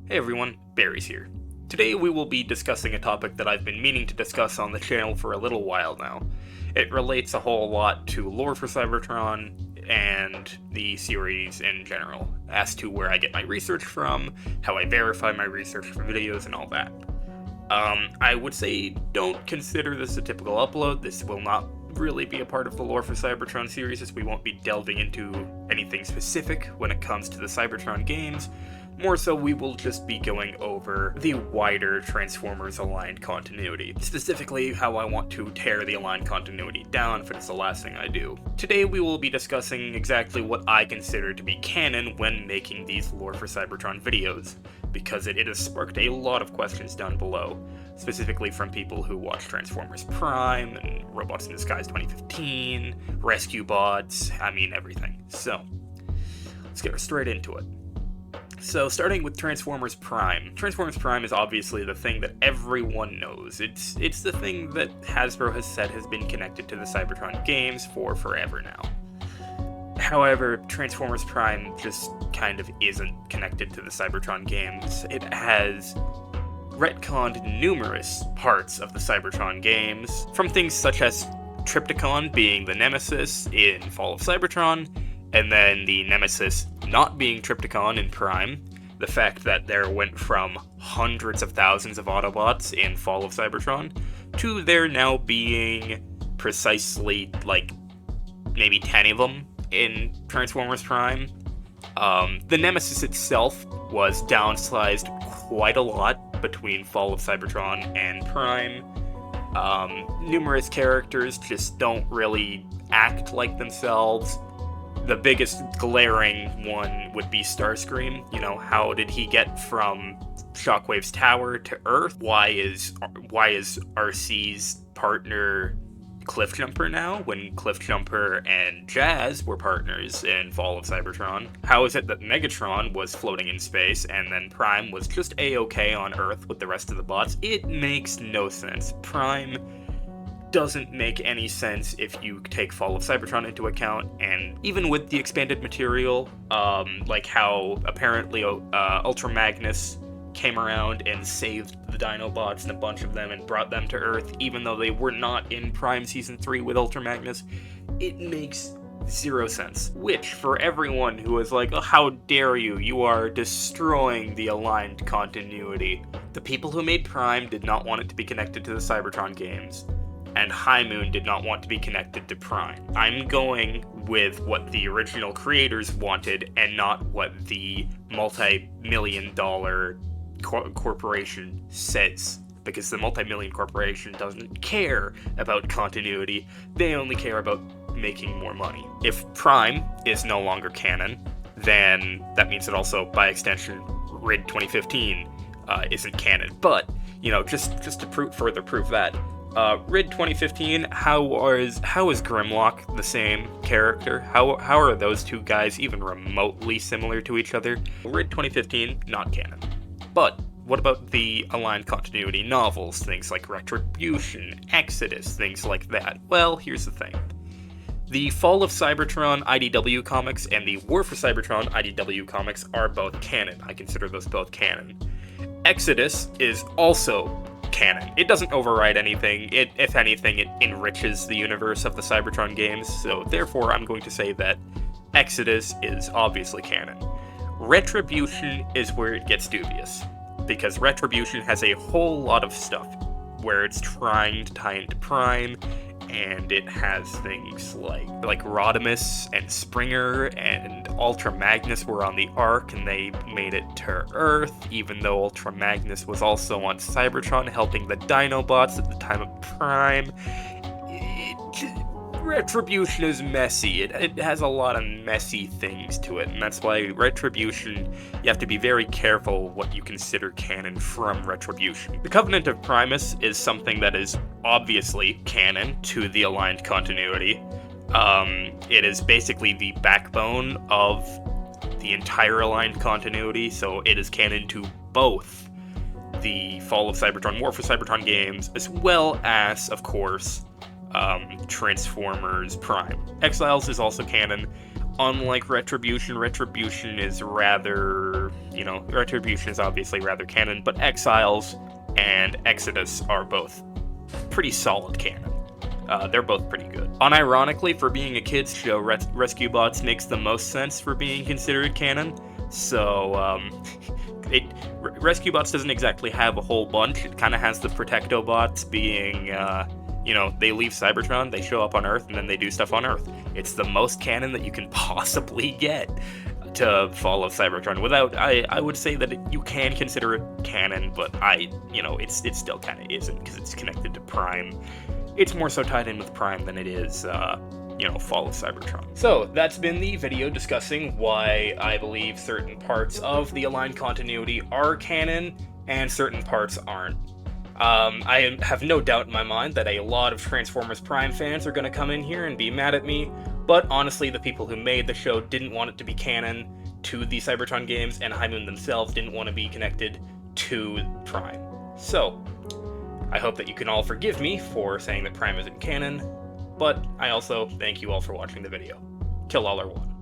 Hey everyone, Barryz here. Today we will be discussing a topic that I've been meaning to discuss on the channel for a little while now. It relates a whole lot to Lore For Cybertron and the series in general, as to where I get my research from, how I verify my research for videos, and all that. I would say don't consider this a typical upload. This will not really be a part of the Lore For Cybertron series, as we won't be delving into anything specific when it comes to the Cybertron games. More so, we will just be going over the wider Transformers aligned continuity. Specifically, how I want to tear the aligned continuity down if it's the last thing I do. Today, we will be discussing exactly what I consider to be canon when making these Lore For Cybertron videos, because it has sparked a lot of questions down below, specifically from people who watch Transformers Prime and Robots in Disguise 2015, Rescue Bots, I mean everything. So, let's get straight into it. So, starting with Transformers Prime. Transformers Prime is obviously the thing that everyone knows. It's the thing that Hasbro has said has been connected to the Cybertron games for forever now. However, Transformers Prime just kind of isn't connected to the Cybertron games. It has retconned numerous parts of the Cybertron games, from things such as Trypticon being the Nemesis in Fall of Cybertron, and then the Nemesis not being Trypticon in Prime, the fact that there went from hundreds of thousands of Autobots in Fall of Cybertron, to there now being precisely, maybe 10 of them in Transformers Prime. The Nemesis itself was downsized quite a lot between Fall of Cybertron and Prime. Numerous characters just don't really act like themselves. The biggest glaring one would be Starscream. You know, how did he get from Shockwave's tower to Earth? Why is RC's partner Cliffjumper now, when Cliffjumper and Jazz were partners in Fall of Cybertron? How is it that Megatron was floating in space and then Prime was just A-okay on Earth with the rest of the bots? It makes no sense. Prime doesn't make any sense if you take Fall of Cybertron into account, and even with the expanded material, like how apparently Ultra Magnus came around and saved the Dinobots and a bunch of them and brought them to Earth, even though they were not in Prime Season 3 with Ultra Magnus. It makes zero sense. Which, for everyone who is like, oh, how dare you, you are destroying the aligned continuity. The people who made Prime did not want it to be connected to the Cybertron games, and High Moon did not want to be connected to Prime. I'm going with what the original creators wanted and not what the multi-million-dollar corporation says, because the multi-million corporation doesn't care about continuity. They only care about making more money. If Prime is no longer canon, then that means that also, by extension, RID 2015 isn't canon. But, you know, just to further prove that, RID 2015, how is Grimlock the same character? How are those two guys even remotely similar to each other? RID 2015, not canon. But what about the aligned continuity novels, things like Retribution, Exodus, things like that? Well, here's the thing. The Fall of Cybertron IDW comics and the War For Cybertron IDW comics are both canon. I consider those both canon. Exodus is also canon. It doesn't override anything. If anything, it enriches the universe of the Cybertron games, so therefore I'm going to say that Exodus is obviously canon. Retribution is where it gets dubious, because Retribution has a whole lot of stuff where it's trying to tie into Prime, and it has things like Rodimus and Springer and Ultra Magnus were on the Ark and they made it to Earth, even though Ultra Magnus was also on Cybertron helping the Dinobots at the time of Prime. Retribution is messy. It has a lot of messy things to it, and that's why Retribution, you have to be very careful what you consider canon from Retribution. The Covenant of Primus is something that is obviously canon to the aligned continuity. It is basically the backbone of the entire aligned continuity, so it is canon to both the Fall of Cybertron, War For Cybertron games, as well as, of course, Transformers Prime. Exiles is also canon. unlike Retribution, Retribution is rather, Retribution is obviously rather canon, but Exiles and Exodus are both pretty solid canon. They're both pretty good. Unironically, for being a kids show, Rescue Bots makes the most sense for being considered canon. So, Rescue Bots doesn't exactly have a whole bunch. It kind of has the Protectobots being, they leave Cybertron, they show up on Earth, and then they do stuff on Earth. It's the most canon that you can possibly get to follow Cybertron. I would say that you can consider it canon, but it still kind of isn't, because it's connected to Prime. It's more so tied in with Prime than it is, Fall of Cybertron. So, that's been the video discussing why I believe certain parts of the aligned continuity are canon, and certain parts aren't. I have no doubt in my mind that a lot of Transformers Prime fans are going to come in here and be mad at me, but honestly, the people who made the show didn't want it to be canon to the Cybertron games, and High Moon themselves didn't want to be connected to Prime. So, I hope that you can all forgive me for saying that Prime isn't canon, but I also thank you all for watching the video. Kill all are one.